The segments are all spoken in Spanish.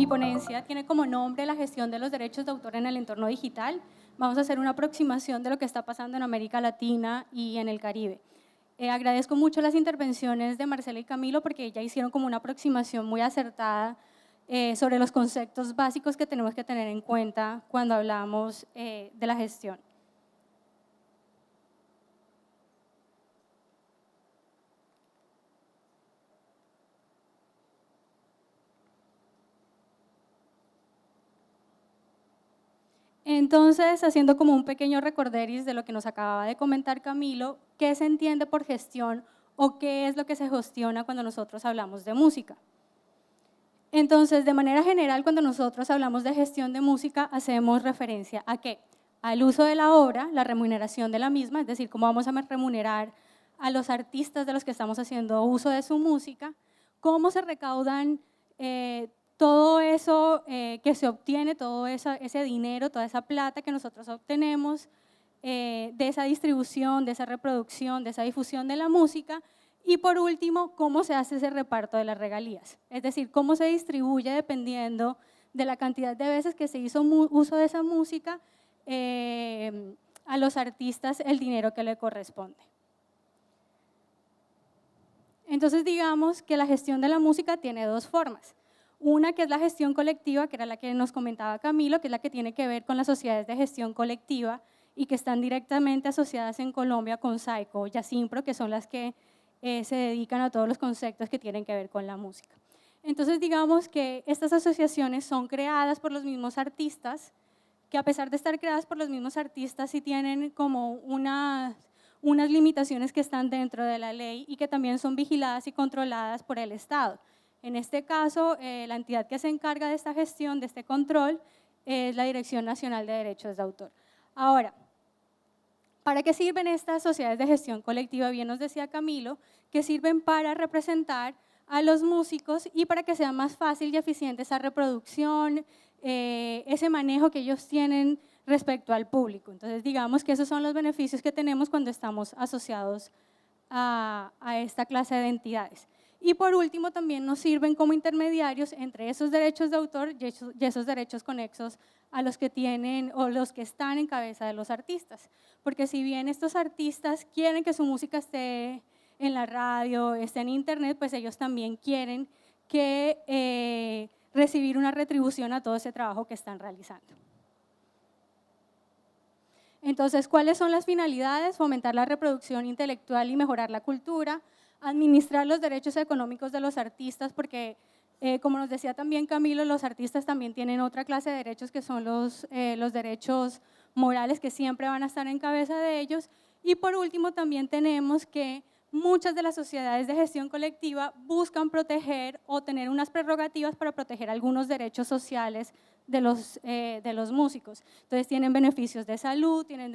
Mi ponencia tiene como nombre la gestión de los derechos de autor en el entorno digital. Vamos a hacer una aproximación de lo que está pasando en América Latina y en el Caribe. Agradezco mucho las intervenciones de Marcela y Camilo porque ya hicieron como una aproximación muy acertada sobre los conceptos básicos que tenemos que tener en cuenta cuando hablamos de la gestión. Entonces, haciendo como un pequeño recorderis de lo que nos acababa de comentar Camilo, ¿qué se entiende por gestión o qué es lo que se gestiona cuando nosotros hablamos de música? Entonces, de manera general, cuando nosotros hablamos de gestión de música, hacemos referencia ¿a qué? Al uso de la obra, la remuneración de la misma, es decir, cómo vamos a remunerar a los artistas de los que estamos haciendo uso de su música, cómo se recaudan todo eso que se obtiene, todo ese dinero, toda esa plata que nosotros obtenemos de esa distribución, de esa reproducción, de esa difusión de la música. Y por último, cómo se hace ese reparto de las regalías, es decir, cómo se distribuye dependiendo de la cantidad de veces que se hizo uso de esa música a los artistas el dinero que le corresponde. Entonces digamos que la gestión de la música tiene dos formas. Una que es la gestión colectiva, que era la que nos comentaba Camilo, que es la que tiene que ver con las sociedades de gestión colectiva y que están directamente asociadas en Colombia con SAICO y ASIMPRO, que son las que se dedican a todos los conceptos que tienen que ver con la música. Entonces digamos que estas asociaciones son creadas por los mismos artistas, que a pesar de estar creadas por los mismos artistas sí tienen como unas limitaciones que están dentro de la ley y que también son vigiladas y controladas por el Estado. En este caso, la entidad que se encarga de esta gestión, de este control, es la Dirección Nacional de Derechos de Autor. Ahora, ¿para qué sirven estas sociedades de gestión colectiva? Bien nos decía Camilo, que sirven para representar a los músicos y para que sea más fácil y eficiente esa reproducción, ese manejo que ellos tienen respecto al público. Entonces, digamos que esos son los beneficios que tenemos cuando estamos asociados a esta clase de entidades. Y por último, también nos sirven como intermediarios entre esos derechos de autor y esos derechos conexos a los que tienen o los que están en cabeza de los artistas. Porque si bien estos artistas quieren que su música esté en la radio, esté en internet, pues ellos también quieren que recibir una retribución a todo ese trabajo que están realizando. Entonces, ¿cuáles son las finalidades? Fomentar la reproducción intelectual y mejorar la cultura, administrar los derechos económicos de los artistas, porque como nos decía también Camilo, los artistas también tienen otra clase de derechos que son los derechos morales que siempre van a estar en cabeza de ellos. Y por último también tenemos que muchas de las sociedades de gestión colectiva buscan proteger o tener unas prerrogativas para proteger algunos derechos sociales de los músicos. Entonces tienen beneficios de salud, tienen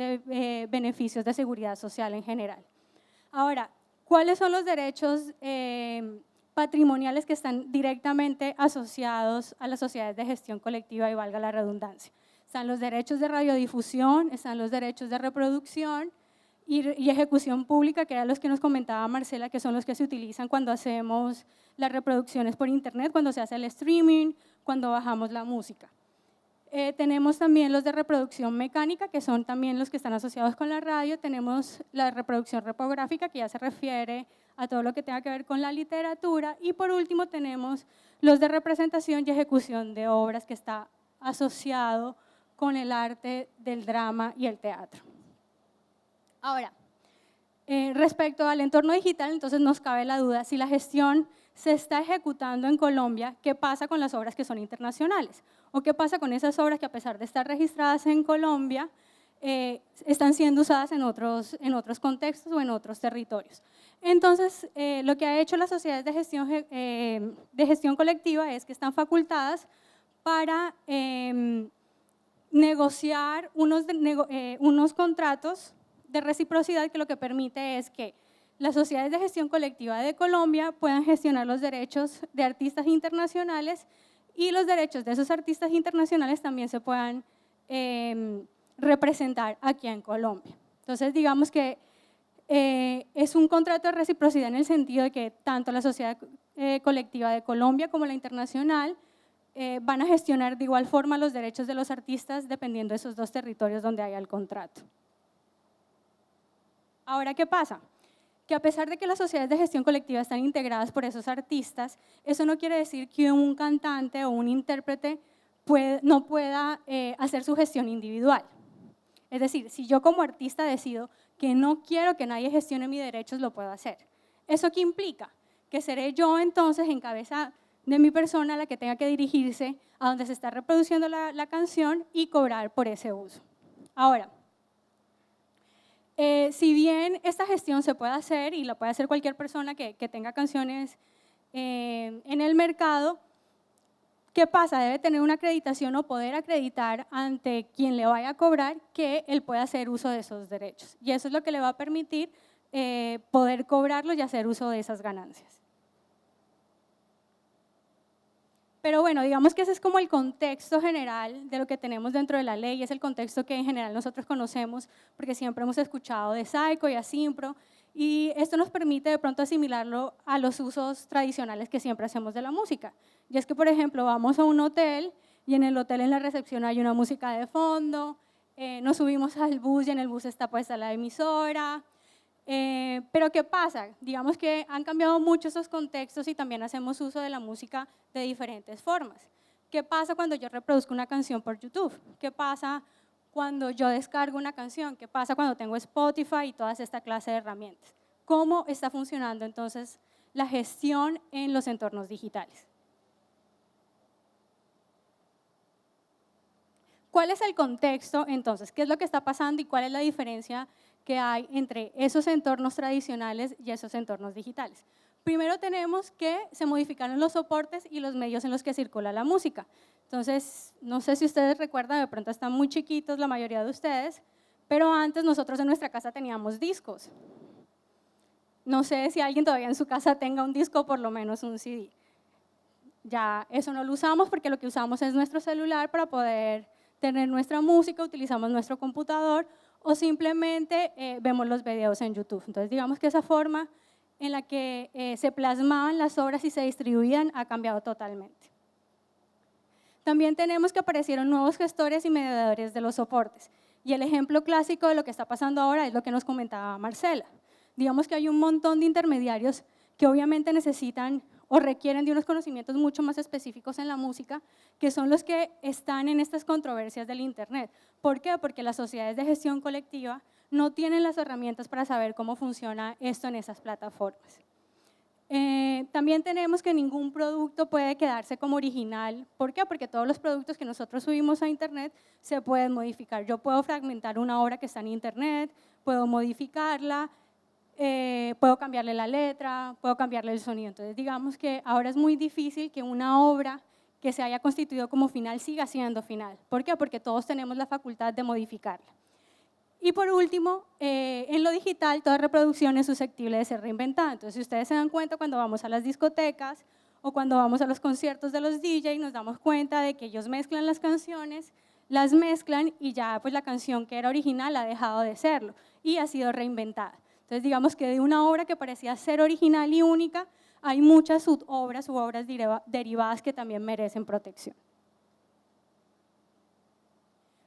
beneficios de seguridad social en general. Ahora, ¿cuáles son los derechos patrimoniales que están directamente asociados a las sociedades de gestión colectiva y valga la redundancia? Están los derechos de radiodifusión, están los derechos de reproducción y ejecución pública, que eran los que nos comentaba Marcela, que son los que se utilizan cuando hacemos las reproducciones por internet, cuando se hace el streaming, cuando bajamos la música. Tenemos también los de reproducción mecánica, que son también los que están asociados con la radio. Tenemos la reproducción repográfica, que ya se refiere a todo lo que tenga que ver con la literatura. Y por último tenemos los de representación y ejecución de obras, que está asociado con el arte del drama y el teatro. Ahora, respecto al entorno digital, entonces nos cabe la duda, si la gestión se está ejecutando en Colombia, ¿qué pasa con las obras que son internacionales? ¿O qué pasa con esas obras que a pesar de estar registradas en Colombia, están siendo usadas en otros contextos o en otros territorios? Entonces, lo que ha hecho las sociedades de gestión colectiva es que están facultadas para negociar unos contratos de reciprocidad que lo que permite es que las sociedades de gestión colectiva de Colombia puedan gestionar los derechos de artistas internacionales y los derechos de esos artistas internacionales también se puedan representar aquí en Colombia. Entonces, digamos que es un contrato de reciprocidad en el sentido de que tanto la sociedad colectiva de Colombia como la internacional van a gestionar de igual forma los derechos de los artistas dependiendo de esos dos territorios donde haya el contrato. Ahora, ¿qué pasa? Que a pesar de que las sociedades de gestión colectiva están integradas por esos artistas, eso no quiere decir que un cantante o un intérprete no pueda hacer su gestión individual. Es decir, si yo como artista decido que no quiero que nadie gestione mis derechos, lo puedo hacer. ¿Eso qué implica? Que seré yo entonces en cabeza de mi persona la que tenga que dirigirse a donde se está reproduciendo la canción y cobrar por ese uso. Ahora, si bien esta gestión se puede hacer y la puede hacer cualquier persona que tenga canciones en el mercado, ¿qué pasa? Debe tener una acreditación o poder acreditar ante quien le vaya a cobrar que él pueda hacer uso de esos derechos. Y eso es lo que le va a permitir poder cobrarlos y hacer uso de esas ganancias. Pero bueno, digamos que ese es como el contexto general de lo que tenemos dentro de la ley, es el contexto que en general nosotros conocemos porque siempre hemos escuchado de SAICO y ASIMPRO, y esto nos permite de pronto asimilarlo a los usos tradicionales que siempre hacemos de la música. Y es que, por ejemplo, vamos a un hotel y en el hotel en la recepción hay una música de fondo, nos subimos al bus y en el bus está puesta la emisora. Pero ¿qué pasa? Digamos que han cambiado mucho esos contextos y también hacemos uso de la música de diferentes formas. ¿Qué pasa cuando yo reproduzco una canción por YouTube? ¿Qué pasa cuando yo descargo una canción? ¿Qué pasa cuando tengo Spotify y toda esta clase de herramientas? ¿Cómo está funcionando entonces la gestión en los entornos digitales? ¿Cuál es el contexto entonces? ¿Qué es lo que está pasando y cuál es la diferencia que hay entre esos entornos tradicionales y esos entornos digitales? Primero tenemos que se modificaron los soportes y los medios en los que circula la música. Entonces, no sé si ustedes recuerdan, de pronto están muy chiquitos la mayoría de ustedes, pero antes nosotros en nuestra casa teníamos discos. No sé si alguien todavía en su casa tenga un disco o por lo menos un CD. Ya eso no lo usamos porque lo que usamos es nuestro celular para poder tener nuestra música, utilizamos nuestro computador o simplemente vemos los videos en YouTube. Entonces, digamos que esa forma en la que se plasmaban las obras y se distribuían ha cambiado totalmente. También tenemos que aparecieron nuevos gestores y mediadores de los soportes. Y el ejemplo clásico de lo que está pasando ahora es lo que nos comentaba Marcela. Digamos que hay un montón de intermediarios que obviamente necesitan o requieren de unos conocimientos mucho más específicos en la música, que son los que están en estas controversias del Internet. ¿Por qué? Porque las sociedades de gestión colectiva no tienen las herramientas para saber cómo funciona esto en esas plataformas. También tenemos que ningún producto puede quedarse como original. ¿Por qué? Porque todos los productos que nosotros subimos a Internet se pueden modificar. Yo puedo fragmentar una obra que está en Internet, puedo modificarla, puedo cambiarle la letra, puedo cambiarle el sonido. Entonces, digamos que ahora es muy difícil que una obra que se haya constituido como final siga siendo final. ¿Por qué? Porque todos tenemos la facultad de modificarla. Y por último, en lo digital, toda reproducción es susceptible de ser reinventada. Entonces, si ustedes se dan cuenta cuando vamos a las discotecas o cuando vamos a los conciertos de los DJ, nos damos cuenta de que ellos mezclan las canciones, las mezclan y ya pues la canción que era original ha dejado de serlo y ha sido reinventada. Entonces, digamos que de una obra que parecía ser original y única, hay muchas subobras u obras derivadas que también merecen protección.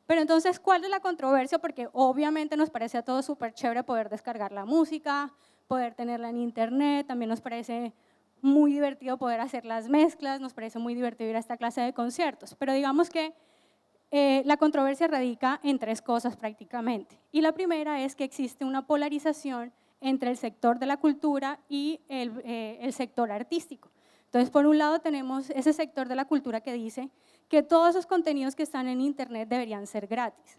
Pero entonces, ¿cuál es la controversia? Porque obviamente nos parece a todos súper chévere poder descargar la música, poder tenerla en Internet, también nos parece muy divertido poder hacer las mezclas, nos parece muy divertido ir a esta clase de conciertos, pero digamos que la controversia radica en tres cosas prácticamente. Y la primera es que existe una polarización entre el sector de la cultura y el sector artístico. Entonces, por un lado tenemos ese sector de la cultura que dice que todos esos contenidos que están en Internet deberían ser gratis,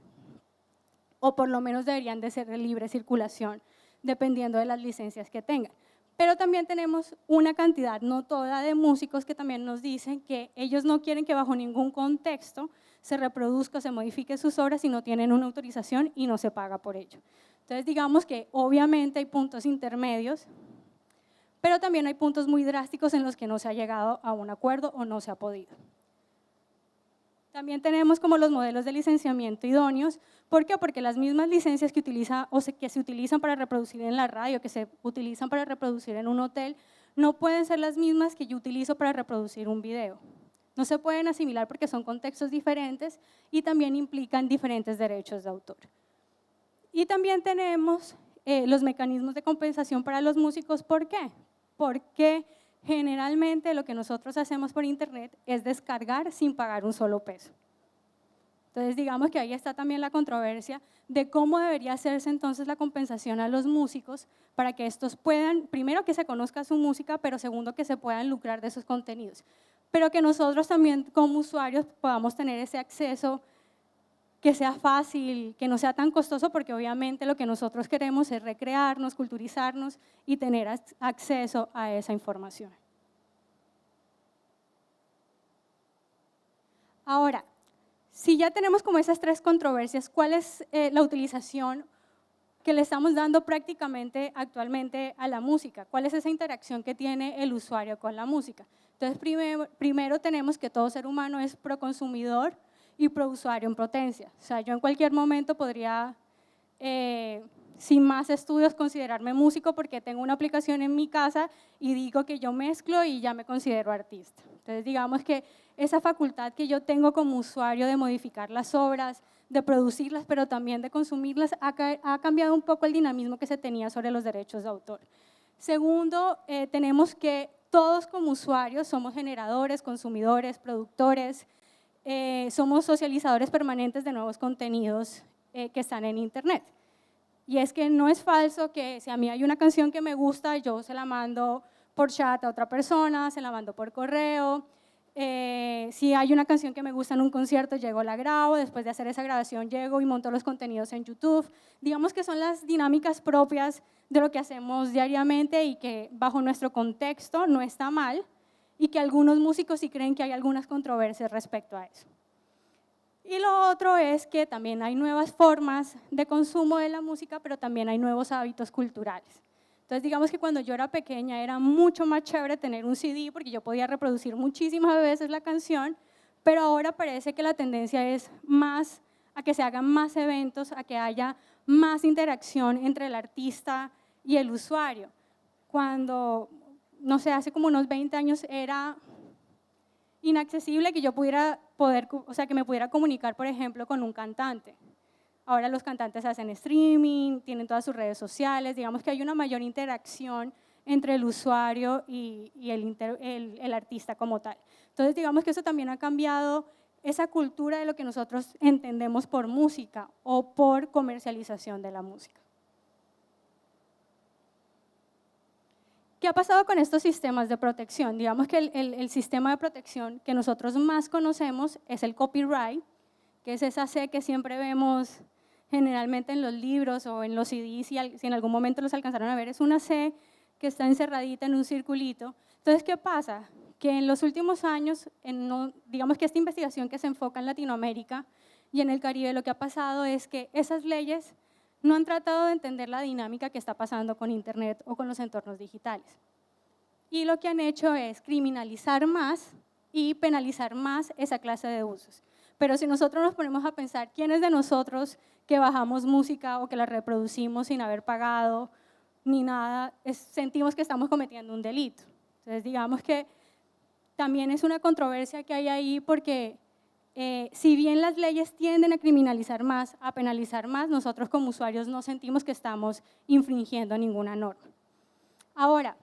o por lo menos deberían de ser de libre circulación, dependiendo de las licencias que tengan. Pero también tenemos una cantidad, no toda, de músicos que también nos dicen que ellos no quieren que bajo ningún contexto se reproduzca o se modifique sus obras si no tienen una autorización y no se paga por ello. Entonces, digamos que obviamente hay puntos intermedios, pero también hay puntos muy drásticos en los que no se ha llegado a un acuerdo o no se ha podido. También tenemos como los modelos de licenciamiento idóneos. ¿Por qué? Porque las mismas licencias que se utilizan para reproducir en la radio, que se utilizan para reproducir en un hotel, no pueden ser las mismas que yo utilizo para reproducir un video. No se pueden asimilar porque son contextos diferentes y también implican diferentes derechos de autor. Y también tenemos los mecanismos de compensación para los músicos. ¿Por qué? Porque generalmente lo que nosotros hacemos por internet es descargar sin pagar un solo peso. Entonces, digamos que ahí está también la controversia de cómo debería hacerse entonces la compensación a los músicos para que estos puedan, primero, que se conozca su música, pero segundo, que se puedan lucrar de sus contenidos. Pero que nosotros también como usuarios podamos tener ese acceso, que sea fácil, que no sea tan costoso, porque obviamente lo que nosotros queremos es recrearnos, culturizarnos y tener acceso a esa información. Ahora, si ya tenemos como esas tres controversias, ¿cuál es la utilización que le estamos dando prácticamente actualmente a la música? ¿Cuál es esa interacción que tiene el usuario con la música? Entonces, primero tenemos que todo ser humano es proconsumidor y prousuario en potencia. O sea, yo en cualquier momento podría, sin más estudios, considerarme músico porque tengo una aplicación en mi casa y digo que yo mezclo y ya me considero artista. Entonces, digamos que esa facultad que yo tengo como usuario de modificar las obras, de producirlas, pero también de consumirlas, ha cambiado un poco el dinamismo que se tenía sobre los derechos de autor. Segundo, tenemos que todos como usuarios somos generadores, consumidores, productores, somos socializadores permanentes de nuevos contenidos que están en internet. Y es que no es falso que si a mí hay una canción que me gusta, yo se la mando por chat a otra persona, se la mando por correo. Si hay una canción que me gusta en un concierto, llego, la grabo, después de hacer esa grabación llego y monto los contenidos en YouTube. Digamos que son las dinámicas propias de lo que hacemos diariamente y que bajo nuestro contexto no está mal y que algunos músicos sí creen que hay algunas controversias respecto a eso. Y lo otro es que también hay nuevas formas de consumo de la música, pero también hay nuevos hábitos culturales. Entonces, digamos que cuando yo era pequeña era mucho más chévere tener un CD porque yo podía reproducir muchísimas veces la canción, pero ahora parece que la tendencia es más a que se hagan más eventos, a que haya más interacción entre el artista y el usuario. Cuando, no sé, hace como unos 20 años era inaccesible que yo que me pudiera comunicar, por ejemplo, con un cantante. Ahora los cantantes hacen streaming, tienen todas sus redes sociales, digamos que hay una mayor interacción entre el usuario y el artista como tal. Entonces, digamos que eso también ha cambiado esa cultura de lo que nosotros entendemos por música o por comercialización de la música. ¿Qué ha pasado con estos sistemas de protección? Digamos que el sistema de protección que nosotros más conocemos es el copyright, que es esa C que siempre vemos generalmente en los libros o en los CDs, si en algún momento los alcanzaron a ver, es una C que está encerradita en un circulito. Entonces, ¿qué pasa? Que en los últimos años, digamos que esta investigación que se enfoca en Latinoamérica y en el Caribe, lo que ha pasado es que esas leyes no han tratado de entender la dinámica que está pasando con Internet o con los entornos digitales. Y lo que han hecho es criminalizar más y penalizar más esa clase de usos. Pero si nosotros nos ponemos a pensar, ¿quiénes de nosotros que bajamos música o que la reproducimos sin haber pagado ni nada, sentimos que estamos cometiendo un delito? Entonces, digamos que también es una controversia que hay ahí porque si bien las leyes tienden a criminalizar más, a penalizar más, nosotros como usuarios no sentimos que estamos infringiendo ninguna norma. Ahora,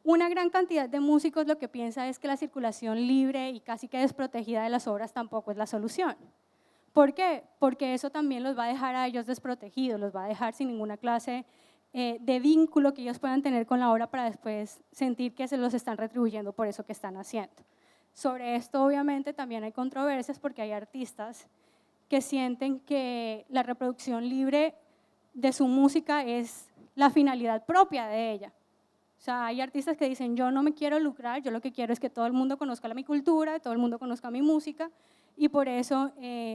una gran cantidad de músicos lo que piensa es que la circulación libre y casi que desprotegida de las obras tampoco es la solución. ¿Por qué? Porque eso también los va a dejar a ellos desprotegidos, los va a dejar sin ninguna clase de vínculo que ellos puedan tener con la obra para después sentir que se los están retribuyendo por eso que están haciendo. Sobre esto obviamente también hay controversias porque hay artistas que sienten que la reproducción libre de su música es la finalidad propia de ella. O sea, hay artistas que dicen, yo no me quiero lucrar, yo lo que quiero es que todo el mundo conozca mi cultura, todo el mundo conozca mi música y por eso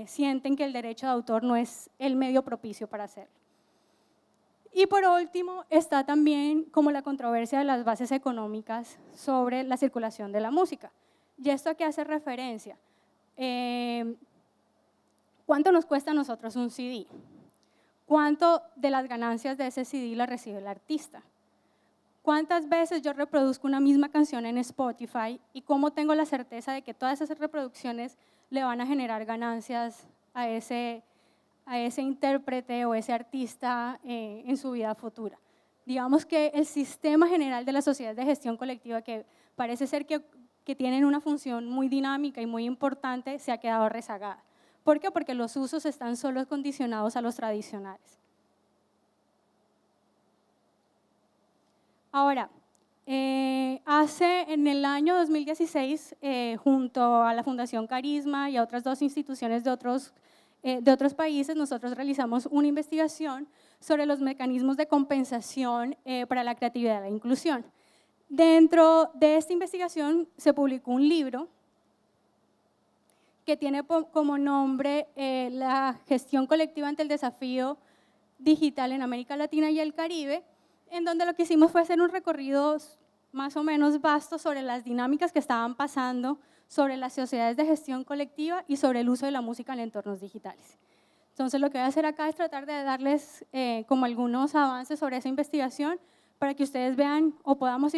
sienten que el derecho de autor no es el medio propicio para hacerlo. Y por último está también como la controversia de las bases económicas sobre la circulación de la música. ¿Y esto a qué hace referencia? ¿Cuánto nos cuesta a nosotros un CD? ¿Cuánto de las ganancias de ese CD la recibe el artista? ¿Cuántas veces yo reproduzco una misma canción en Spotify y cómo tengo la certeza de que todas esas reproducciones le van a generar ganancias a ese intérprete o ese artista en su vida futura? Digamos que el sistema general de la sociedad de gestión colectiva, que parece ser que tienen una función muy dinámica y muy importante, se ha quedado rezagada. ¿Por qué? Porque los usos están solo condicionados a los tradicionales. Ahora, en el año 2016, junto a la Fundación Carisma y a otras dos instituciones de otros países, nosotros realizamos una investigación sobre los mecanismos de compensación para la creatividad y la inclusión. Dentro de esta investigación se publicó un libro que tiene como nombre La gestión colectiva ante el desafío digital en América Latina y el Caribe, en donde lo que hicimos fue hacer un recorrido más o menos vasto sobre las dinámicas que estaban pasando sobre las sociedades de gestión colectiva y sobre el uso de la música en entornos digitales. Entonces, lo que voy a hacer acá es tratar de darles como algunos avances sobre esa investigación para que ustedes vean o podamos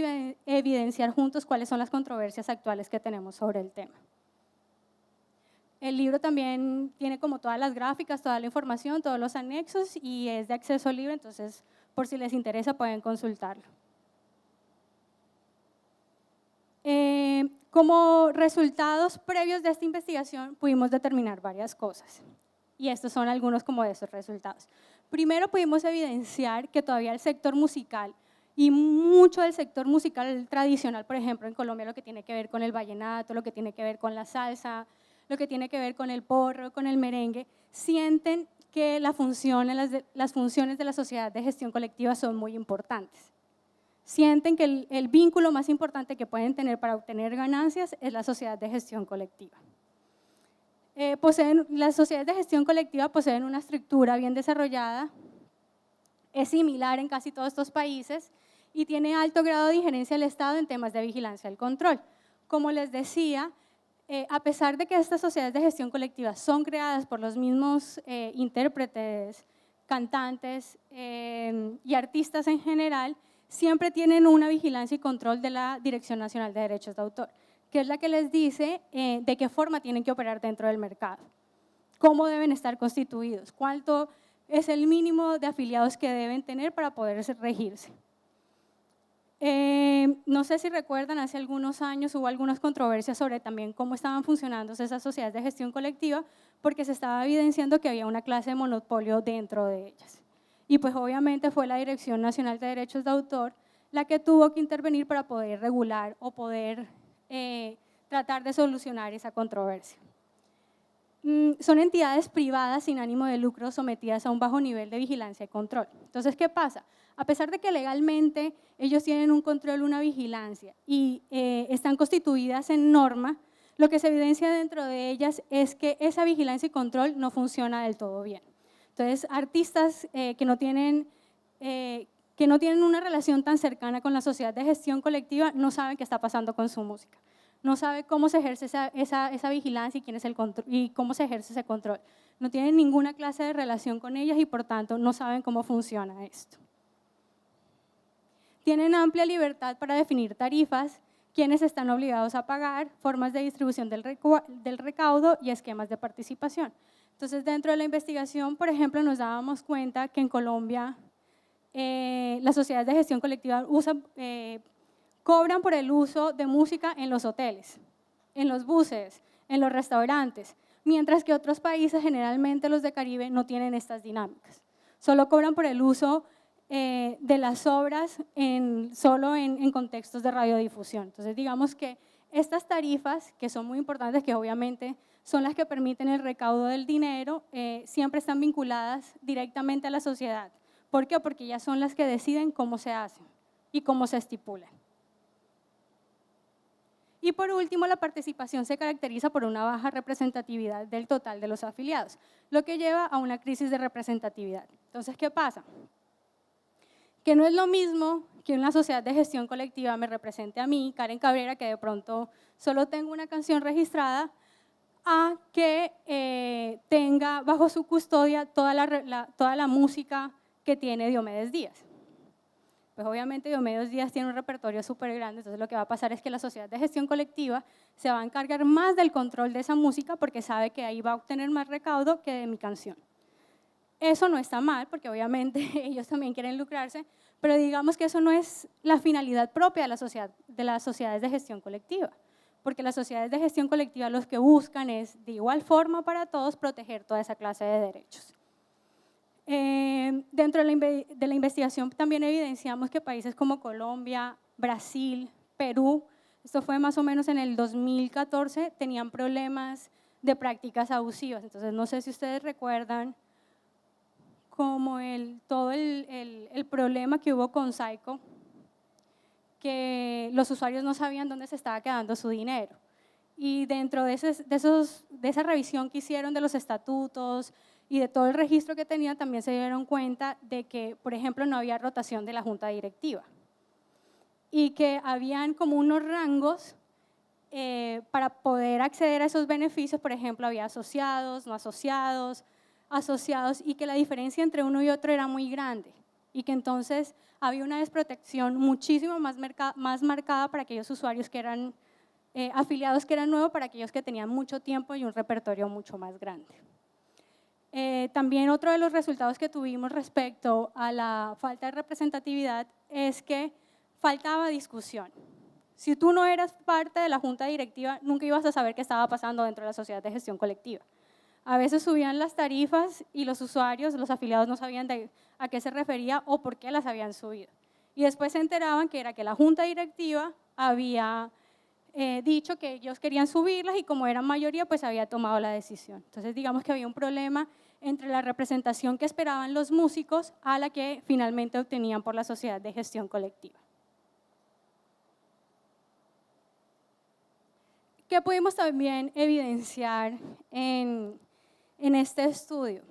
evidenciar juntos cuáles son las controversias actuales que tenemos sobre el tema. El libro también tiene como todas las gráficas, toda la información, todos los anexos y es de acceso libre, entonces por si les interesa pueden consultarlo. Como resultados previos de esta investigación pudimos determinar varias cosas y estos son algunos como de esos resultados. Primero pudimos evidenciar que todavía el sector musical y mucho del sector musical tradicional, por ejemplo en Colombia lo que tiene que ver con el vallenato, lo que tiene que ver con la salsa, lo que tiene que ver con el porro, con el merengue, sienten que las funciones de la sociedad de gestión colectiva son muy importantes. Sienten que el vínculo más importante que pueden tener para obtener ganancias es la sociedad de gestión colectiva. Las sociedades de gestión colectiva poseen una estructura bien desarrollada, es similar en casi todos estos países y tiene alto grado de injerencia del Estado en temas de vigilancia y control. Como les decía, a pesar de que estas sociedades de gestión colectiva son creadas por los mismos intérpretes, cantantes y artistas en general, siempre tienen una vigilancia y control de la Dirección Nacional de Derechos de Autor, que es la que les dice de qué forma tienen que operar dentro del mercado, cómo deben estar constituidos, cuánto es el mínimo de afiliados que deben tener para poder regirse. No sé si recuerdan, hace algunos años hubo algunas controversias sobre también cómo estaban funcionando esas sociedades de gestión colectiva, porque se estaba evidenciando que había una clase de monopolio dentro de ellas. Y pues obviamente fue la Dirección Nacional de Derechos de Autor la que tuvo que intervenir para poder regular o poder tratar de solucionar esa controversia. Son entidades privadas sin ánimo de lucro sometidas a un bajo nivel de vigilancia y control. Entonces, ¿qué pasa? A pesar de que legalmente ellos tienen un control, una vigilancia y están constituidas en norma, lo que se evidencia dentro de ellas es que esa vigilancia y control no funciona del todo bien. Entonces, artistas que no tienen una relación tan cercana con la sociedad de gestión colectiva no saben qué está pasando con su música. No sabe cómo se ejerce esa vigilancia y, quién es el control, y cómo se ejerce ese control. No tienen ninguna clase de relación con ellas y por tanto no saben cómo funciona esto. Tienen amplia libertad para definir tarifas, quiénes están obligados a pagar, formas de distribución del recaudo y esquemas de participación. Entonces, dentro de la investigación, por ejemplo, nos dábamos cuenta que en Colombia las sociedades de gestión colectiva cobran por el uso de música en los hoteles, en los buses, en los restaurantes, mientras que otros países, generalmente los de Caribe, no tienen estas dinámicas. Solo cobran por el uso de las obras solo en contextos de radiodifusión. Entonces, digamos que estas tarifas, que son muy importantes, que obviamente son las que permiten el recaudo del dinero, siempre están vinculadas directamente a la sociedad. ¿Por qué? Porque ellas son las que deciden cómo se hacen y cómo se estipulan. Y por último, la participación se caracteriza por una baja representatividad del total de los afiliados, lo que lleva a una crisis de representatividad. Entonces, ¿qué pasa? Que no es lo mismo que una sociedad de gestión colectiva me represente a mí, Karen Cabrera, que de pronto solo tengo una canción registrada, a que tenga bajo su custodia toda la música que tiene Diomedes Díaz. pues obviamente Diomedes Díaz tiene un repertorio súper grande, entonces lo que va a pasar es que la sociedad de gestión colectiva se va a encargar más del control de esa música porque sabe que ahí va a obtener más recaudo que de mi canción. Eso no está mal, porque obviamente ellos también quieren lucrarse, pero digamos que eso no es la finalidad propia de las sociedades de gestión colectiva, porque las sociedades de gestión colectiva los que buscan es, de igual forma para todos, proteger toda esa clase de derechos. Dentro de la investigación también evidenciamos que países como Colombia, Brasil, Perú, esto fue más o menos en el 2014, tenían problemas de prácticas abusivas. Entonces, no sé si ustedes recuerdan como todo el problema que hubo con Psycho, que los usuarios no sabían dónde se estaba quedando su dinero. Y dentro de esa revisión que hicieron de los estatutos y de todo el registro que tenían, también se dieron cuenta de que, por ejemplo, no había rotación de la junta directiva y que habían como unos rangos para poder acceder a esos beneficios. Por ejemplo, había asociados, no asociados, y que la diferencia entre uno y otro era muy grande y que entonces había una desprotección muchísimo más marcada para aquellos usuarios que eran afiliados que eran nuevos, para aquellos que tenían mucho tiempo y un repertorio mucho más grande. También otro de los resultados que tuvimos respecto a la falta de representatividad es que faltaba discusión. Si tú no eras parte de la junta directiva, nunca ibas a saber qué estaba pasando dentro de la sociedad de gestión colectiva. A veces subían las tarifas y los usuarios, los afiliados no sabían a qué se refería o por qué las habían subido. Y después se enteraban que era que la junta directiva había dicho que ellos querían subirlas y como eran mayoría, pues había tomado la decisión. Entonces, digamos que había un problema entre la representación que esperaban los músicos a la que finalmente obtenían por la sociedad de gestión colectiva. ¿Qué pudimos también evidenciar en este estudio?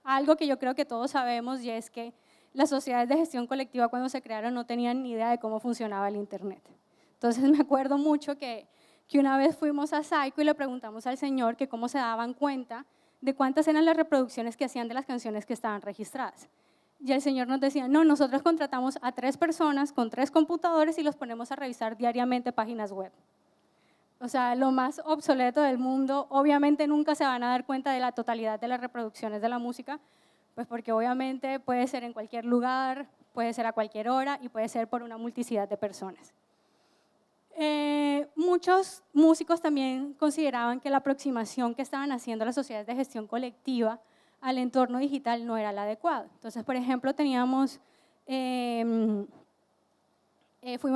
Algo que yo creo que todos sabemos, y es que las sociedades de gestión colectiva cuando se crearon no tenían ni idea de cómo funcionaba el internet. Entonces me acuerdo mucho que una vez fuimos a Psycho y le preguntamos al señor que cómo se daban cuenta de cuántas eran las reproducciones que hacían de las canciones que estaban registradas. Y el señor nos decía, no, nosotros contratamos a 3 personas con 3 computadores y los ponemos a revisar diariamente páginas web. O sea, lo más obsoleto del mundo. Obviamente nunca se van a dar cuenta de la totalidad de las reproducciones de la música, pues porque obviamente puede ser en cualquier lugar, puede ser a cualquier hora y puede ser por una multiplicidad de personas. Muchos músicos también consideraban que la aproximación que estaban haciendo las sociedades de gestión colectiva al entorno digital no era la adecuada. Entonces, por ejemplo, fuimos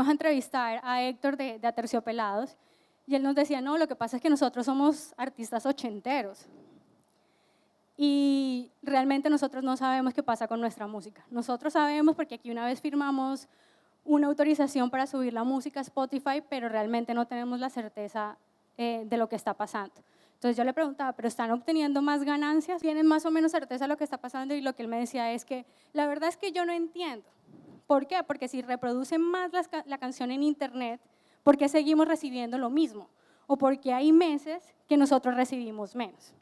a entrevistar a Héctor de Aterciopelados y él nos decía, no, lo que pasa es que nosotros somos artistas ochenteros y realmente nosotros no sabemos qué pasa con nuestra música. Nosotros sabemos porque aquí una vez firmamos una autorización para subir la música a Spotify, pero realmente no tenemos la certeza de lo que está pasando. Entonces yo le preguntaba, ¿pero están obteniendo más ganancias? ¿Tienen más o menos certeza de lo que está pasando? Y lo que él me decía es que la verdad es que yo no entiendo. ¿Por qué? Porque si reproducen más la canción en internet, ¿por qué seguimos recibiendo lo mismo? O porque hay meses que nosotros recibimos menos.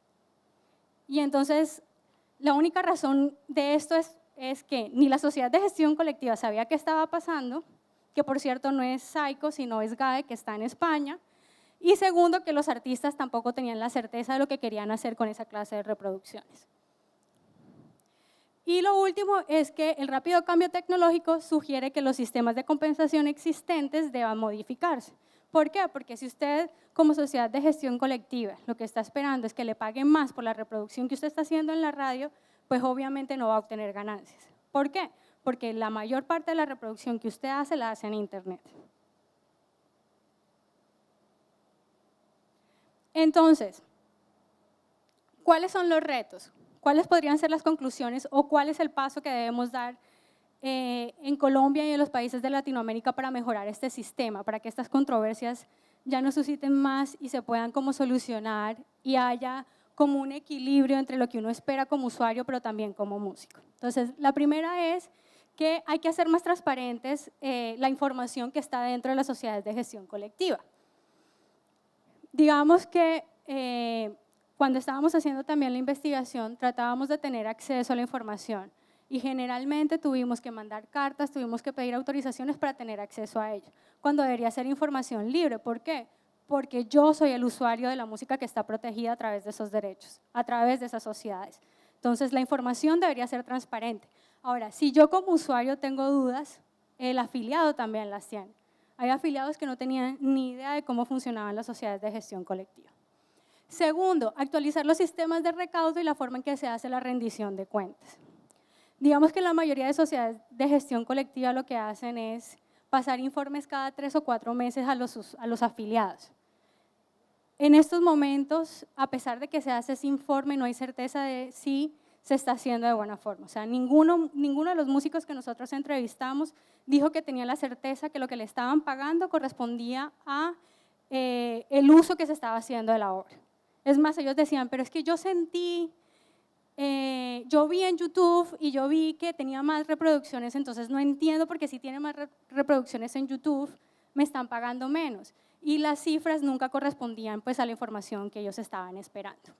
Y entonces la única razón de esto es que ni la sociedad de gestión colectiva sabía qué estaba pasando, que por cierto no es Psycho, sino es GAE, que está en España, y segundo, que los artistas tampoco tenían la certeza de lo que querían hacer con esa clase de reproducciones. Y lo último es que el rápido cambio tecnológico sugiere que los sistemas de compensación existentes deban modificarse. ¿Por qué? Porque si usted, como sociedad de gestión colectiva, lo que está esperando es que le paguen más por la reproducción que usted está haciendo en la radio, pues obviamente no va a obtener ganancias. ¿Por qué? Porque la mayor parte de la reproducción que usted hace la hace en internet. Entonces, ¿cuáles son los retos? ¿Cuáles podrían ser las conclusiones o cuál es el paso que debemos dar en Colombia y en los países de Latinoamérica para mejorar este sistema, para que estas controversias ya no susciten más y se puedan como solucionar y haya como un equilibrio entre lo que uno espera como usuario, pero también como músico? Entonces, la primera es que hay que hacer más transparentes la información que está dentro de las sociedades de gestión colectiva. Digamos que cuando estábamos haciendo también la investigación, tratábamos de tener acceso a la información Y generalmente tuvimos que mandar cartas, tuvimos que pedir autorizaciones para tener acceso a ello, cuando debería ser información libre. ¿Por qué? Porque yo soy el usuario de la música que está protegida a través de esos derechos, a través de esas sociedades. Entonces, la información debería ser transparente. Ahora, si yo como usuario tengo dudas, el afiliado también las tiene. Hay afiliados que no tenían ni idea de cómo funcionaban las sociedades de gestión colectiva. Segundo, actualizar los sistemas de recaudo y la forma en que se hace la rendición de cuentas. Digamos que la mayoría de sociedades de gestión colectiva lo que hacen es pasar informes cada 3 o 4 meses a los afiliados. En estos momentos, a pesar de que se hace ese informe, no hay certeza de si se está haciendo de buena forma. O sea, ninguno de los músicos que nosotros entrevistamos dijo que tenía la certeza que lo que le estaban pagando correspondía a el uso que se estaba haciendo de la obra. Es más, ellos decían, pero es que yo sentí, yo vi en YouTube y yo vi que tenía más reproducciones, entonces no entiendo porque si tiene más reproducciones en YouTube, me están pagando menos. Y las cifras nunca correspondían pues, a la información que ellos estaban esperando.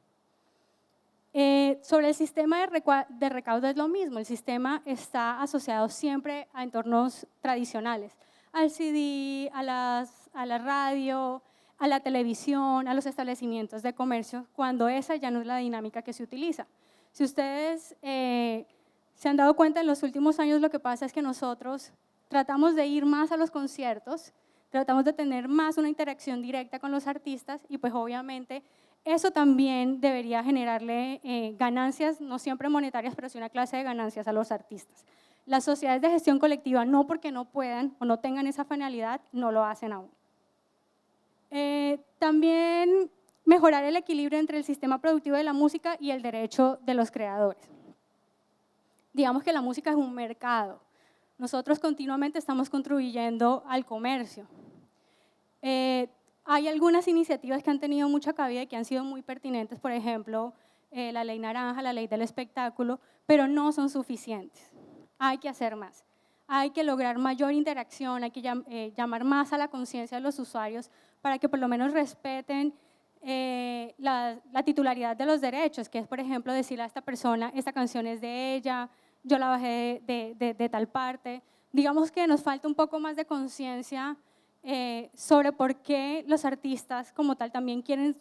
Sobre el sistema de recaudo es lo mismo, el sistema está asociado siempre a entornos tradicionales, al CD, a la radio, a la televisión, a los establecimientos de comercio, cuando esa ya no es la dinámica que se utiliza. Si ustedes se han dado cuenta en los últimos años, lo que pasa es que nosotros tratamos de ir más a los conciertos, tratamos de tener más una interacción directa con los artistas y pues obviamente eso también debería generarle ganancias, no siempre monetarias, pero sí una clase de ganancias a los artistas. Las sociedades de gestión colectiva, no porque no puedan o no tengan esa finalidad, no lo hacen aún. También mejorar el equilibrio entre el sistema productivo de la música y el derecho de los creadores. Digamos que la música es un mercado. Nosotros continuamente estamos contribuyendo al comercio. Hay algunas iniciativas que han tenido mucha cabida y que han sido muy pertinentes, por ejemplo, la Ley Naranja, la Ley del Espectáculo, pero no son suficientes. Hay que hacer más. Hay que lograr mayor interacción, hay que llamar más a la conciencia de los usuarios para que por lo menos respeten la titularidad de los derechos, que es, por ejemplo, decirle a esta persona, esta canción es de ella, yo la bajé de tal parte. Digamos que nos falta un poco más de conciencia sobre por qué los artistas como tal también quieren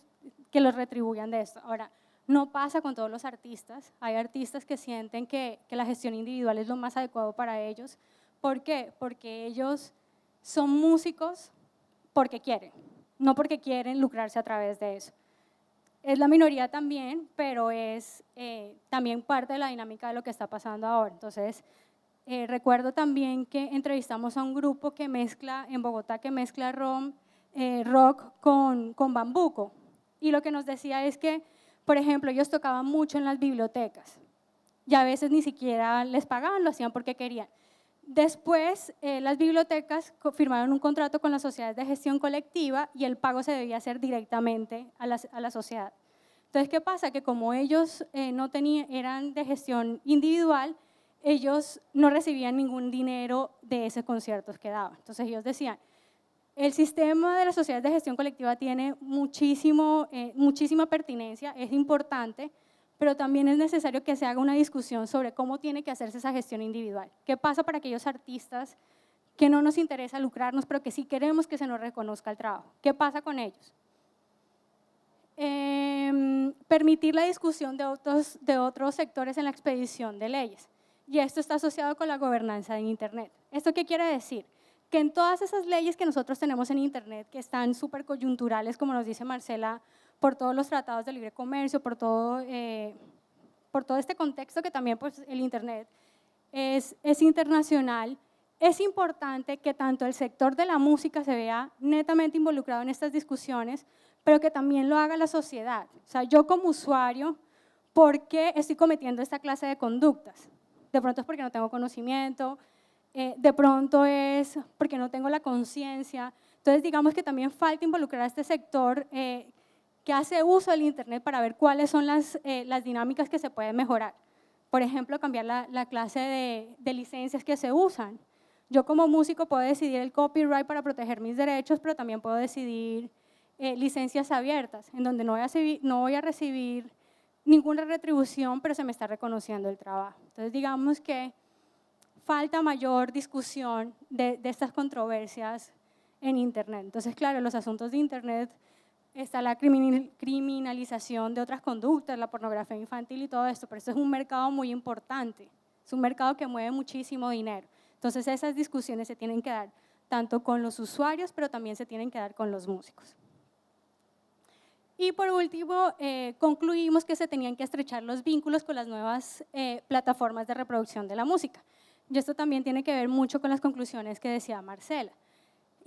que los retribuyan de esto. Ahora, no pasa con todos los artistas, hay artistas que sienten que la gestión individual es lo más adecuado para ellos. ¿Por qué? Porque ellos son músicos porque quieren, no porque quieren lucrarse a través de eso. Es la minoría también, pero es también parte de la dinámica de lo que está pasando ahora. Entonces, recuerdo también que entrevistamos a un grupo que mezcla, en Bogotá, que mezcla rock con bambuco. Y lo que nos decía es que, por ejemplo, ellos tocaban mucho en las bibliotecas y a veces ni siquiera les pagaban, lo hacían porque querían. Después, las bibliotecas firmaron un contrato con las sociedades de gestión colectiva y el pago se debía hacer directamente a la sociedad. Entonces, ¿qué pasa? Que como ellos eran de gestión individual, ellos no recibían ningún dinero de esos conciertos que daban. Entonces, ellos decían, el sistema de las sociedades de gestión colectiva tiene muchísima pertinencia, es importante, pero también es necesario que se haga una discusión sobre cómo tiene que hacerse esa gestión individual. ¿Qué pasa para aquellos artistas que no nos interesa lucrarnos, pero que sí queremos que se nos reconozca el trabajo? ¿Qué pasa con ellos? Permitir la discusión de otros sectores en la expedición de leyes. Y esto está asociado con la gobernanza en Internet. ¿Esto qué quiere decir? Que en todas esas leyes que nosotros tenemos en Internet, que están súper coyunturales, como nos dice Marcela, por todos los tratados de libre comercio, por todo este contexto que también pues, el Internet es internacional, es importante que tanto el sector de la música se vea netamente involucrado en estas discusiones, pero que también lo haga la sociedad. O sea, yo como usuario, ¿por qué estoy cometiendo esta clase de conductas? De pronto es porque no tengo conocimiento, de pronto es porque no tengo la conciencia. Entonces, digamos que también falta involucrar a este sector que hace uso del Internet para ver cuáles son las dinámicas que se pueden mejorar. Por ejemplo, cambiar la clase de licencias que se usan. Yo como músico puedo decidir el copyright para proteger mis derechos, pero también puedo decidir licencias abiertas, en donde no voy a recibir ninguna retribución, pero se me está reconociendo el trabajo. Entonces, digamos que falta mayor discusión de estas controversias en Internet. Entonces, claro, los asuntos de Internet, está la criminalización de otras conductas, la pornografía infantil y todo esto, pero esto es un mercado muy importante, es un mercado que mueve muchísimo dinero. Entonces, esas discusiones se tienen que dar tanto con los usuarios, pero también se tienen que dar con los músicos. Y por último, concluimos que se tenían que estrechar los vínculos con las nuevas plataformas de reproducción de la música. Y esto también tiene que ver mucho con las conclusiones que decía Marcela.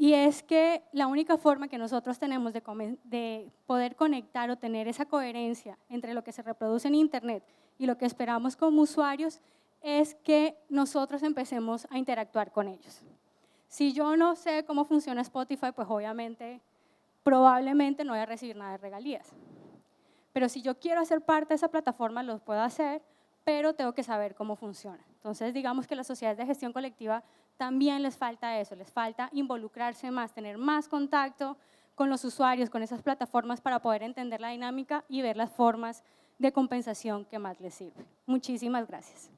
Y es que la única forma que nosotros tenemos de poder conectar o tener esa coherencia entre lo que se reproduce en Internet y lo que esperamos como usuarios es que nosotros empecemos a interactuar con ellos. Si yo no sé cómo funciona Spotify, pues obviamente, probablemente no voy a recibir nada de regalías. Pero si yo quiero hacer parte de esa plataforma, lo puedo hacer, pero tengo que saber cómo funciona. Entonces, digamos que las sociedades de gestión colectiva también les falta eso, les falta involucrarse más, tener más contacto con los usuarios, con esas plataformas para poder entender la dinámica y ver las formas de compensación que más les sirven. Muchísimas gracias.